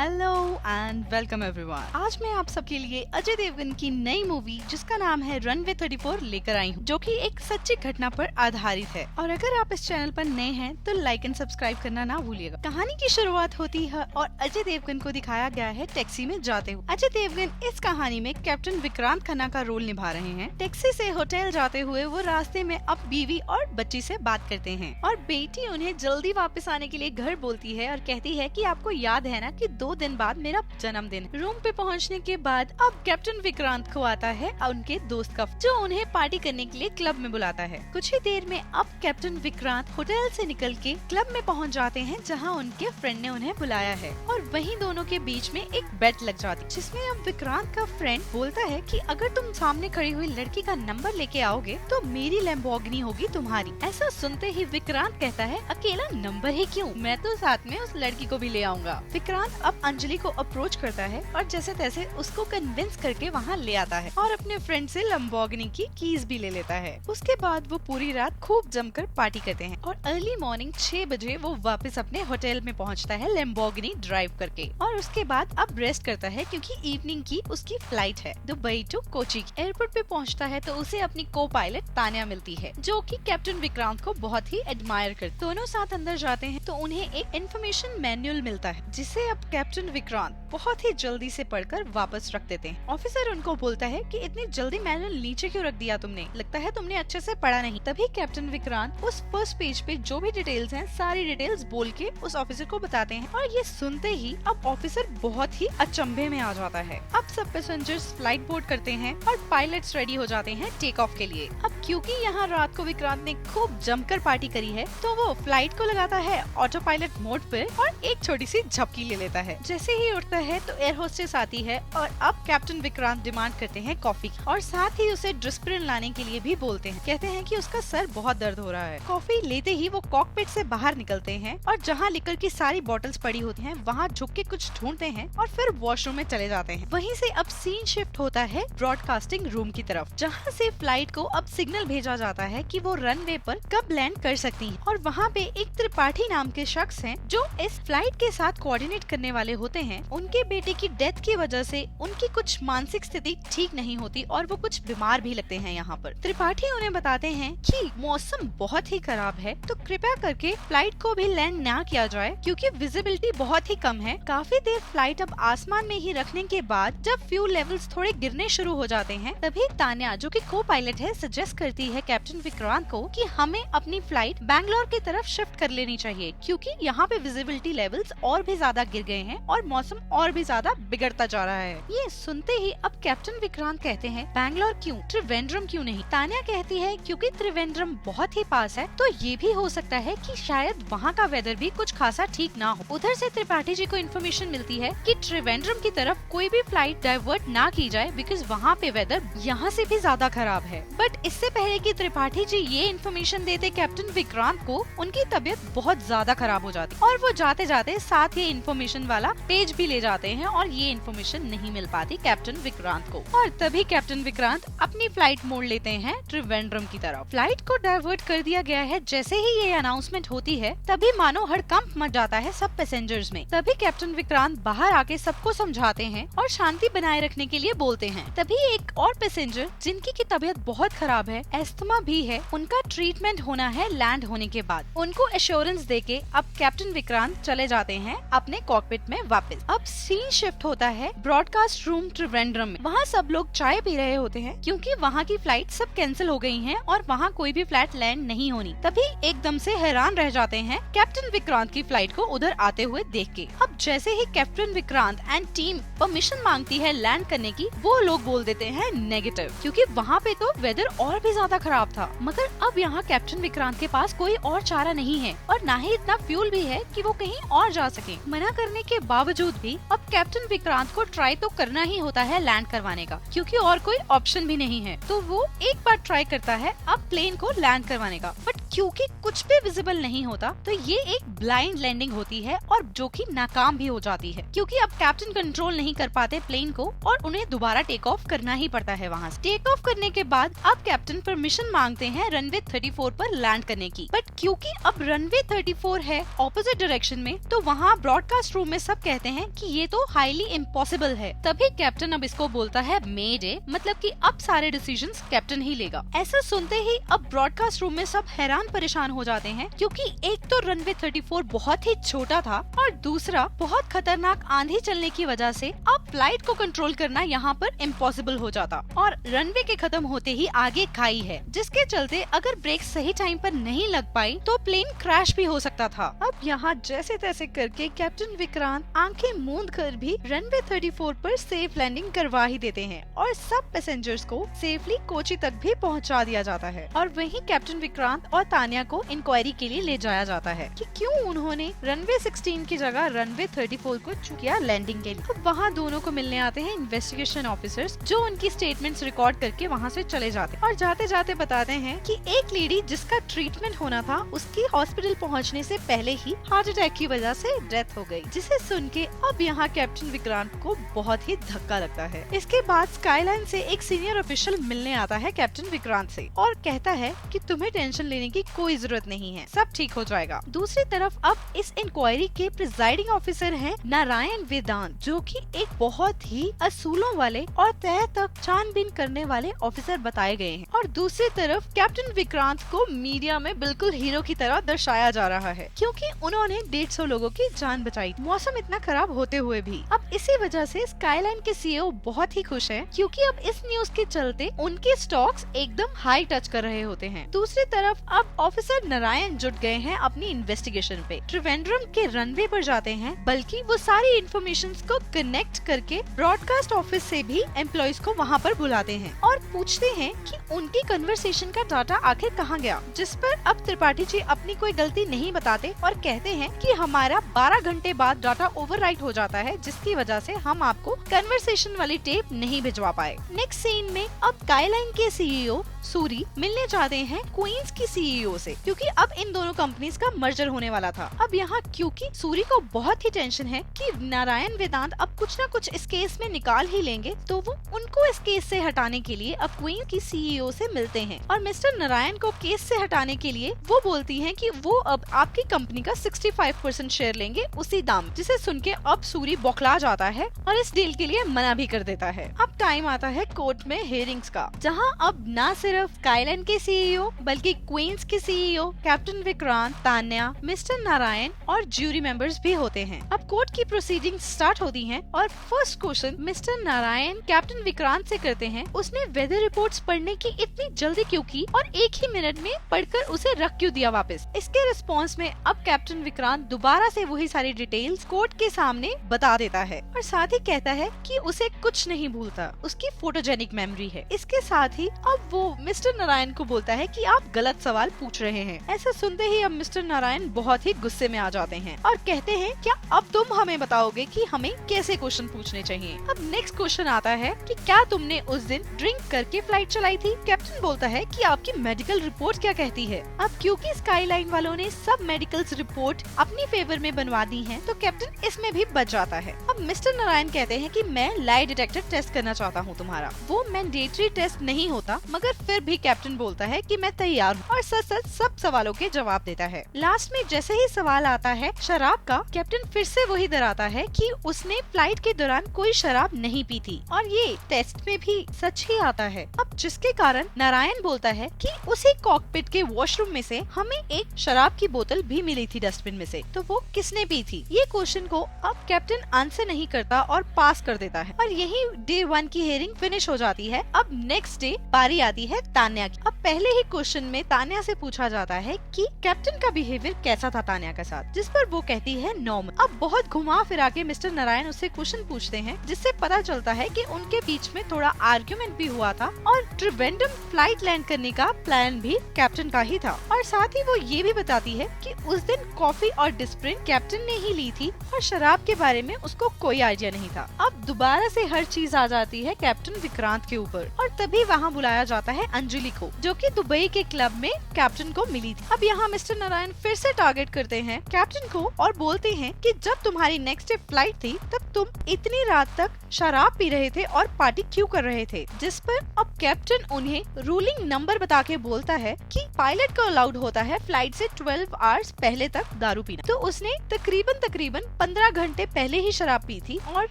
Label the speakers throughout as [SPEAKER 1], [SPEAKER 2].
[SPEAKER 1] Hello and welcome everyone. आज मैं आप सबके लिए अजय देवगन की नई मूवी जिसका नाम है रनवे 34 लेकर आई हूँ, जो कि एक सच्ची घटना पर आधारित है। और अगर आप इस चैनल पर नए हैं तो लाइक एंड सब्सक्राइब करना ना भूलिएगा। कहानी की शुरुआत होती है और अजय देवगन को दिखाया गया है टैक्सी में जाते हुए। अजय देवगन इस कहानी में कैप्टन विक्रांत खन्ना का रोल निभा रहे हैं। टैक्सी से होटल जाते हुए वो रास्ते में अब बीवी और बच्ची से बात करते हैं और बेटी उन्हें जल्दी वापस आने के लिए घर बोलती है और कहती है कि आपको याद है ना कि 2 दिन बाद मेरा जन्मदिन। रूम पे पहुंचने के बाद अब कैप्टन विक्रांत को आता है उनके दोस्त का, जो उन्हें पार्टी करने के लिए क्लब में बुलाता है। कुछ ही देर में अब कैप्टन विक्रांत होटल से निकल के क्लब में पहुंच जाते हैं जहां उनके फ्रेंड ने उन्हें बुलाया है और वहीं दोनों के बीच में एक बेट लग जाती है, जिसमें अब विक्रांत का फ्रेंड बोलता है कि अगर तुम सामने खड़ी हुई लड़की का नंबर लेके आओगे तो मेरी लैम्बोर्गिनी होगी तुम्हारी। ऐसा सुनते ही विक्रांत कहता है अकेला नंबर ही क्यों, मैं तो साथ में उस लड़की को भी ले आऊंगा। विक्रांत अब अंजलि को अप्रोच करता है और जैसे तैसे उसको कन्विंस करके वहाँ ले आता है और अपने फ्रेंड से लैम्बोर्गिनी की कीज भी ले लेता है। उसके बाद वो पूरी रात खूब जमकर पार्टी करते हैं और अर्ली मॉर्निंग 6 बजे वो वापस अपने होटल में पहुँचता है लैम्बोर्गिनी ड्राइव करके। और उसके बाद अब रेस्ट करता है क्योंकि इवनिंग की उसकी फ्लाइट है दुबई टू कोची। एयरपोर्ट पे पहुँचता है तो उसे अपनी को पायलट तान्या मिलती है, जो कि कैप्टन विक्रांत को बहुत ही एडमायर करती। दोनों साथ अंदर जाते हैं तो उन्हें एक इन्फॉर्मेशन मैनुअल मिलता है, जिसे अब कैप्टन विक्रांत बहुत ही जल्दी से पढ़कर वापस रख देते हैं। ऑफिसर उनको बोलता है कि इतनी जल्दी मैनुअल नीचे क्यों रख दिया तुमने, लगता है तुमने अच्छे से पढ़ा नहीं। तभी कैप्टन विक्रांत उस फर्स्ट पेज पे जो भी डिटेल्स हैं सारी डिटेल्स बोल के उस ऑफिसर को बताते हैं और ये सुनते ही अब ऑफिसर बहुत ही अचंभे में आ जाता है। अब सब पैसेंजर्स फ्लाइट बोर्ड करते हैं और पायलट्स रेडी हो जाते हैं टेक ऑफ के लिए। अब क्योंकि यहाँ रात को विक्रांत ने खूब जमकर पार्टी करी है तो वो फ्लाइट को लगाता है ऑटो पायलट मोड पे और एक छोटी सी झपकी ले लेता है। जैसे ही उठता है तो एयर होस्टेस आती है और अब कैप्टन विक्रांत डिमांड करते हैं कॉफी और साथ ही उसे डिस्प्रिन लाने के लिए भी बोलते हैं। कहते हैं कि उसका सर बहुत दर्द हो रहा है। कॉफी लेते ही वो कॉकपिट से बाहर निकलते हैं और जहां लिकर की सारी बॉटल्स पड़ी होती हैं वहां झुक के कुछ ढूंढते हैं और फिर वॉशरूम में चले जाते हैं। वहीं से अब सीन शिफ्ट होता है ब्रॉडकास्टिंग रूम की तरफ, जहाँ से फ्लाइट को अब सिग्नल भेजा जाता है कि वो रनवे पर कब लैंड कर सकती है। और वहाँ पे एक त्रिपाठी नाम के शख्स हैं जो इस फ्लाइट के साथ कोऑर्डिनेट करने वाले होते हैं। उनके बेटे की डेथ की वजह से उनकी कुछ मानसिक स्थिति ठीक नहीं होती और वो कुछ बीमार भी लगते हैं। यहाँ पर त्रिपाठी उन्हें बताते हैं कि मौसम बहुत ही खराब है तो कृपया करके फ्लाइट को भी लैंड ना किया जाए क्योंकि विजिबिलिटी बहुत ही कम है। काफी देर फ्लाइट अब आसमान में ही रखने के बाद जब फ्यूल लेवल्स थोड़े गिरने शुरू हो जाते हैं तभी तान्या, जो कि को पायलट है, सजेस्ट करती है कैप्टन विक्रांत को कि हमें अपनी फ्लाइट बैंगलोर की तरफ शिफ्ट कर लेनी चाहिए क्योंकि यहाँ पे विजिबिलिटी लेवल्स और भी ज्यादा गिर गए हैं और मौसम और भी ज्यादा बिगड़ता जा रहा है। ये सुनते ही अब कैप्टन विक्रांत कहते हैं बैंगलोर क्यों, त्रिवेंद्रम क्यों नहीं। तान्या कहती है क्योंकि त्रिवेंद्रम बहुत ही पास है तो ये भी हो सकता है कि शायद वहाँ का वेदर भी कुछ खासा ठीक ना हो। उधर से त्रिपाठी जी को इन्फॉर्मेशन मिलती है कि त्रिवेंद्रम की तरफ कोई भी फ्लाइट डाइवर्ट ना की जाए बिकॉज वहाँ पे वेदर यहाँ से भी ज्यादा खराब है। बट इससे पहले कि त्रिपाठी जी ये इन्फॉर्मेशन देते कैप्टन विक्रांत को, उनकी तबीयत बहुत ज्यादा खराब हो जाती और वो जाते जाते साथ ही इन्फॉर्मेशन वाला पेज भी ले जाते हैं और ये इन्फॉर्मेशन नहीं मिल पाती कैप्टन विक्रांत को। और तभी कैप्टन विक्रांत अपनी फ्लाइट मोड़ लेते हैं त्रिवेंद्रम की तरफ। फ्लाइट को डाइवर्ट कर दिया गया है। जैसे ही ये अनाउंसमेंट होती है तभी मानो हड़कंप मच जाता है सब पैसेंजर्स में। तभी कैप्टन विक्रांत बाहर आके सबको समझाते हैं और शांति बनाए रखने के लिए बोलते हैं। तभी एक और पैसेंजर जिनकी की तबीयत बहुत खराब है, एस्थमा भी है, उनका ट्रीटमेंट होना है लैंड होने के बाद। उनको एश्योरेंस देके अब कैप्टन विक्रांत चले जाते हैं अपने कॉकपिट में वापस। अब सीन शिफ्ट होता है ब्रॉडकास्ट रूम त्रिवेंद्रम में। वहाँ सब लोग चाय पी रहे होते हैं क्योंकि वहाँ की फ्लाइट सब कैंसिल हो गई हैं और वहाँ कोई भी फ्लाइट लैंड नहीं होनी। तभी एकदम से हैरान रह जाते हैं कैप्टन विक्रांत की फ्लाइट को उधर आते हुए देख के। अब जैसे ही captain Vikrant and team permission मांगती है लैंड करने की, वो लोग बोल देते हैं नेगेटिव क्योंकि वहाँ पे तो वेदर और भी ज्यादा खराब था। मगर अब यहाँ कैप्टन विक्रांत के पास कोई और चारा नहीं है और न ही इतना फ्यूल भी है कि वो कहीं और जा सके। मना करने के बावजूद भी अब कैप्टन विक्रांत को ट्राई तो करना ही होता है लैंड करवाने का क्योंकि और कोई ऑप्शन भी नहीं है। तो वो एक बार ट्राई करता है अब प्लेन को लैंड करवाने का, बट क्योंकि कुछ भी विजिबल नहीं होता तो ये एक ब्लाइंड लैंडिंग होती है और जो कि नाकाम भी हो जाती है, क्योंकि अब कैप्टन कंट्रोल नहीं कर पाते प्लेन को और उन्हें दोबारा टेक ऑफ करना ही पड़ता है। वहाँ से टेक ऑफ करने के बाद अब कैप्टन परमिशन मांगते हैं रनवे 34 पर लैंड करने की, बट क्योंकि अब रनवे 34 है ऑपोजिट डायरेक्शन में, तो वहाँ ब्रॉडकास्ट रूम में सब कहते हैं कि ये तो हाईली इम्पॉसिबल है। तभी कैप्टन अब इसको बोलता है मे डे, मतलब कि अब सारे डिसीजंस कैप्टन ही लेगा। ऐसा सुनते ही अब ब्रॉडकास्ट रूम में सब हैरान परेशान हो जाते हैं, क्योंकि एक तो रनवे 34 बहुत ही छोटा था और दूसरा बहुत खतरनाक आंधी चलने की वजह से अब फ्लाइट को कंट्रोल करना यहाँ पर इम्पॉसिबल हो जाता और रनवे के खत्म होते ही आगे खाई है, जिसके चलते अगर ब्रेक सही टाइम पर नहीं लग पाई तो प्लेन क्रैश भी हो सकता था। अब यहाँ जैसे तैसे करके कैप्टन विक्रांत आंखें मूंद कर भी रनवे 34 पर सेफ लैंडिंग करवा ही देते हैं और सब पैसेंजर्स को सेफली कोची तक भी पहुँचा दिया जाता है। और वहीं कैप्टन विक्रांत और तान्या को इंक्वायरी के लिए ले जाया जाता है कि क्यों उन्होंने रनवे 16 की जगह रनवे 34 को चुकिया लैंडिंग के लिए। अब वहाँ दोनों को मिलने आते हैं इन्वेस्टिगेशन ऑफिसर्स, जो उनकी स्टेटमेंट्स रिकॉर्ड करके वहाँ से चले जाते और जाते जाते बताते हैं कि एक लेडी जिसका ट्रीटमेंट होना था उसकी हॉस्पिटल पहुँचने से पहले ही हार्ट अटैक की वजह से डेथ हो गई, जिसे सुन के अब यहाँ कैप्टन विक्रांत को बहुत ही धक्का लगता है। इसके बाद स्काईलाइन से एक सीनियर ऑफिशियल मिलने आता है कैप्टन विक्रांत से और कहता है कि तुम्हें टेंशन लेने की कोई जरूरत नहीं है, सब ठीक हो जाएगा। दूसरी तरफ अब इस इंक्वायरी के प्रिजाइडिंग ऑफिसर हैं नारायण वेदांत, जो कि एक बहुत ही असूलों वाले और तह तक छानबीन करने वाले ऑफिसर बताए गए हैं। और दूसरी तरफ कैप्टन विक्रांत को मीडिया में बिल्कुल हीरो की तरह दर्शाया जा रहा है, क्योंकि उन्होंने 150 लोगों की जान बचाई, मौसम इतना खराब होते हुए भी। अब इसी वजह से स्काईलाइन के सीईओ बहुत ही खुश हैं, क्योंकि अब इस न्यूज के चलते उनके स्टॉक्स एकदम हाई टच कर रहे होते हैं। दूसरी तरफ अब ऑफिसर नारायण जुट गए हैं अपनी इन्वेस्टिगेशन पे, त्रिवेंद्रम के रनवे पर जाते हैं, बल्कि वो सारी इन्फॉर्मेशन को कनेक्ट करके ब्रॉडकास्ट ऑफिस से भी एम्प्लॉइज को वहाँ पर बुलाते हैं और पूछते हैं कि उनकी कन्वर्सेशन का डाटा आखिर कहाँ गया, जिस पर अब त्रिपाठी जी अपनी कोई गलती नहीं बताते और कहते हैं कि हमारा 12 घंटे बाद डाटा ओवरराइट हो जाता है, जिसकी वजह से हम आपको कन्वर्सेशन वाली टेप नहीं भिजवा पाए। नेक्स्ट सीन में अब स्काईलाइन के सीईओ सूरी मिलने जाते हैं क्वींस की सीईओ से, क्योंकि अब इन दोनों कंपनीज का मर्जर होने वाला था। अब यहाँ क्योंकि सूरी को बहुत ही टेंशन है कि नारायण वेदांत अब कुछ न कुछ इस केस में निकाल ही लेंगे, तो वो उनको इस केस से हटाने के लिए अब क्वीन की सीईओ से मिलते हैं और मिस्टर नारायण को केस से हटाने के लिए वो बोलती हैं कि वो अब आपकी कंपनी का 65% शेयर लेंगे उसी दाम, जिसे सुन के अब सूरी बौखला जाता है और इस डील के लिए मना भी कर देता है। अब टाइम आता है कोर्ट में हियरिंग्स का, जहाँ अब न सिर्फ स्काईलाइन के सीईओ बल्कि क्वींस के CEO captain Vikrant, Tanya, mister Narayan और ज्यूरी मेंबर्स भी होते हैं। अब कोर्ट की प्रोसीडिंग स्टार्ट होती हैं और first question mister Narayan captain Vikrant से करते हैं, उसने वेदर रिपोर्ट्स पढ़ने की इतनी जल्दी क्यों की और एक ही मिनट में पढ़कर उसे रख क्यों दिया वापस। इसके रिस्पॉन्स में अब कैप्टन विक्रांत दोबारा से वही सारी डिटेल्स कोर्ट के सामने बता देता है और साथ ही कहता है कि उसे कुछ नहीं भूलता, उसकी फोटोजेनिक मेमोरी है। इसके साथ ही अब वो मिस्टर नारायण को बोलता है कि आप गलत सवाल पूछ रहे हैं। ऐसा सुनते ही अब मिस्टर नारायण बहुत ही गुस्से में आ जाते हैं और कहते हैं क्या अब तुम हमें बताओगे कि हमें कैसे क्वेश्चन पूछने चाहिए। अब नेक्स्ट क्वेश्चन आता है कि क्या तुमने उस दिन ड्रिंक करके फ्लाइट चलाई थी। कैप्टन बोलता है कि आपकी मेडिकल रिपोर्ट क्या कहती है। अब क्योंकि स्काईलाइन वालों ने सब मेडिकल रिपोर्ट अपनी फेवर में बनवा दी है, तो कैप्टन इसमें भी बच जाता है। अब मिस्टर नारायण कहते हैं कि मैं लाई डिटेक्टर टेस्ट करना चाहता हूँ तुम्हारा। वो मैंडेटरी टेस्ट नहीं होता, मगर फिर भी कैप्टन बोलता है कि मैं तैयार हूँ और सच सच सब सवालों के जवाब देता है। लास्ट में जैसे ही सवाल आता है शराब का, कैप्टन फिर से वही डराता है कि उसने फ्लाइट के दौरान कोई शराब नहीं पी थी और ये टेस्ट में भी सच ही आता है। अब जिसके कारण नारायण बोलता है कि उसी कॉकपिट के वॉशरूम में से हमें एक शराब की बोतल भी मिली थी डस्टबिन में से, तो वो किसने पी थी। ये क्वेश्चन को अब कैप्टन आंसर नहीं करता और पास कर देता है और यही डे 1 की हियरिंग फिनिश हो जाती है। अब नेक्स्ट डे बारी आती है तान्या की। अब पहले ही क्वेश्चन में तान्या से पूछा जाता है कि कैप्टन का बिहेवियर कैसा था तान्या के साथ, जिस पर वो कहती है नॉर्मल। अब बहुत घुमा फिरा के मिस्टर नारायण उससे क्वेश्चन पूछते हैं, जिससे पता चलता है कि उनके बीच में थोड़ा आर्ग्यूमेंट भी हुआ था और त्रिवेंद्रम फ्लाइट लैंड करने का प्लान भी कैप्टन का ही था। और साथ ही वो ये भी बताती है कि उस दिन कॉफी और डिस्प्रिन कैप्टन ने ही ली थी और शराब के बारे में उसको कोई आइडिया नहीं था। अब दोबारा से हर चीज आ जाती है कैप्टन विक्रांत के ऊपर और तभी वहाँ बुलाया जाता है अंजलि को, जो कि दुबई के क्लब में कैप्टन को मिली थी। अब यहाँ मिस्टर नारायण फिर से टारगेट करते हैं कैप्टन को और बोलते हैं कि जब तुम्हारी नेक्स्ट डे फ्लाइट थी तब तुम इतनी रात तक शराब पी रहे थे और पार्टी क्यों कर रहे थे, जिस पर अब कैप्टन उन्हें रूलिंग नंबर बता के बोलता है कि पायलट को अलाउड होता है फ्लाइट से 12 आवर्स पहले तक दारू पीना। तो उसने तकरीबन 15 घंटे पहले ही शराब पी थी और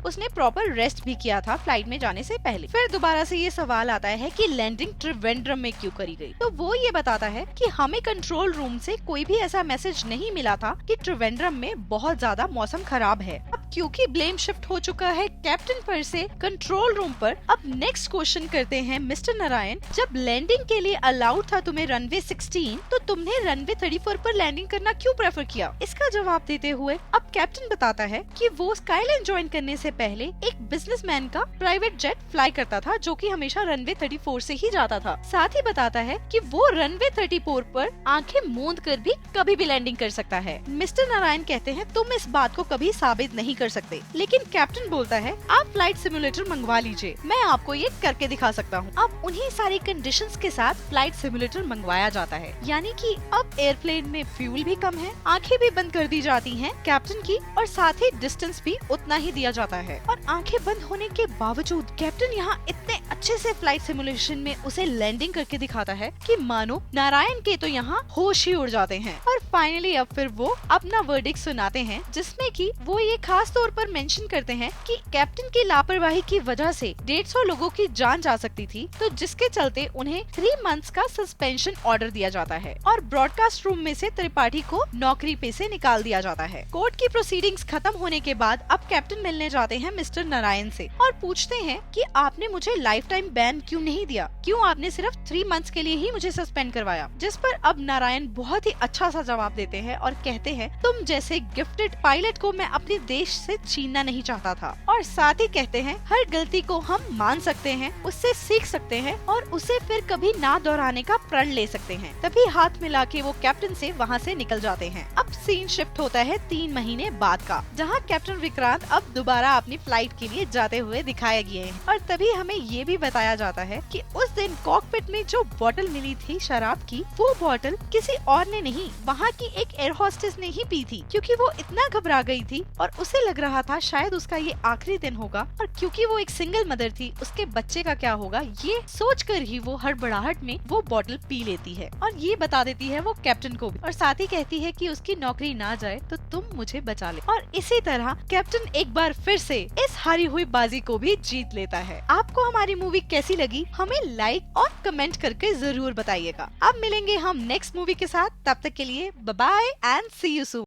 [SPEAKER 1] उसने प्रॉपर रेस्ट भी किया था फ्लाइट में जाने से पहले। फिर दोबारा से ये सवाल आता है कि लैंडिंग त्रिवेंद्रम में क्यों करी गई। तो वो ये बताता है कि हमें कंट्रोल रूम से कोई भी ऐसा मैसेज नहीं मिला था कि त्रिवेंद्रम में बहुत ज्यादा मौसम खराब है। अब क्योंकि ब्लेम शिफ्ट हो चुका है कैप्टन पर से कंट्रोल रूम पर, अब नेक्स्ट क्वेश्चन करते हैं मिस्टर नारायण, जब लैंडिंग के लिए अलाउड था तुम्हें रनवे 16 तो तुमने रनवे 34 पर लैंडिंग करना क्यों प्रेफर किया। इसका जवाब देते हुए अब कैप्टन बताता है कि वो स्काईलाइन ज्वाइन करने से पहले एक बिजनेसमैन का प्राइवेट जेट फ्लाई करता था जो कि हमेशा रनवे 34 से ही जाता था। साथ ही बताता है कि वो रनवे 34 पर आंखें मूंद कर भी कभी भी लैंडिंग कर सकता है। मिस्टर नारायण कहते हैं तुम इस बात को कभी साबित नहीं कर सकते, लेकिन कैप्टन बोलता है आप फ्लाइट सिमुलेटर मंगवा लीजिए, मैं आपको ये करके दिखा सकता हूँ। अब उन्हीं सारी कंडीशंस के साथ फ्लाइट सिमुलेटर मंगवाया जाता है, यानी कि अब एयरप्लेन में फ्यूल भी कम है, आंखें भी बंद कर दी जाती हैं कैप्टन की और साथ ही डिस्टेंस भी उतना ही दिया जाता है। और आंखें बंद होने के बावजूद कैप्टन यहाँ इतने अच्छे से फ्लाइट सिमुलेशन में उसे लैंडिंग करके दिखाता है कि मानो नारायण के तो यहाँ होश ही उड़ जाते हैं। और फाइनली अब फिर वो अपना वर्डिक्ट सुनाते हैं, जिसमें कि वो ये खास तौर पर मेंशन करते हैं कि कैप्टन की लापरवाही की वजह से 150 लोगों की जान जा सकती थी, तो जिसके चलते उन्हें 3 मंथ्स का सस्पेंशन ऑर्डर दिया जाता है और ब्रॉडकास्ट रूम में से त्रिपाठी को नौकरी पे से निकाल दिया जाता है। कोर्ट की प्रोसीडिंग्स खत्म होने के बाद अब कैप्टन मिलने जाते हैं मिस्टर नारायण से और पूछते हैं कि आपने मुझे लाइफ टाइम बैन क्यों नहीं दिया, क्यों आपने सिर्फ 3 मंथ्स के लिए ही मुझे सस्पेंड करवाया। जिस पर अब नारायण बहुत ही अच्छा सा जवाब देते हैं और कहते हैं तुम जैसे गिफ्टेड पायलट को मैं अपने देश से छीनना नहीं चाहता था। और साथ ही कहते हैं हर गलती को हम मान सकते हैं, उससे सीख सकते हैं और उसे फिर कभी ना दोहराने का प्रण ले सकते हैं। तभी हाथ मिला के वो कैप्टन से वहाँ से निकल जाते हैं। अब सीन शिफ्ट होता है 3 महीने बाद का, जहाँ कैप्टन विक्रांत अब दोबारा अपनी फ्लाइट के लिए जाते हुए दिखाए गए हैं। और तभी हमें ये भी बताया जाता है कि उस दिन कॉकपिट में जो बोतल मिली थी शराब की, वो बोतल किसी और ने नहीं, वहाँ की एक एयर होस्टेस ने ही पी थी, क्योंकि वो इतना घबरा गई थी और उसे लग रहा था शायद उसका ये आखिरी दिन होगा। और क्योंकि वो एक सिंगल मदर थी, उसके बच्चे का क्या होगा ये सोचकर ही वो हड़बड़ाहट में वो बोतल पी लेती है और ये बता देती है वो कैप्टन को भी, और साथ ही कहती है कि उसकी नौकरी ना जाए तो तुम मुझे बचा ले। और इसी तरह कैप्टन एक बार फिर से इस हारी हुई बाजी को भी जीत लेता है। आपको हमारी मूवी कैसी लगी हमें लाइक और कमेंट करके जरूर बताइएगा। अब मिलेंगे हम नेक्स्ट मूवी के साथ, तब तक के लिए bye bye and see you soon.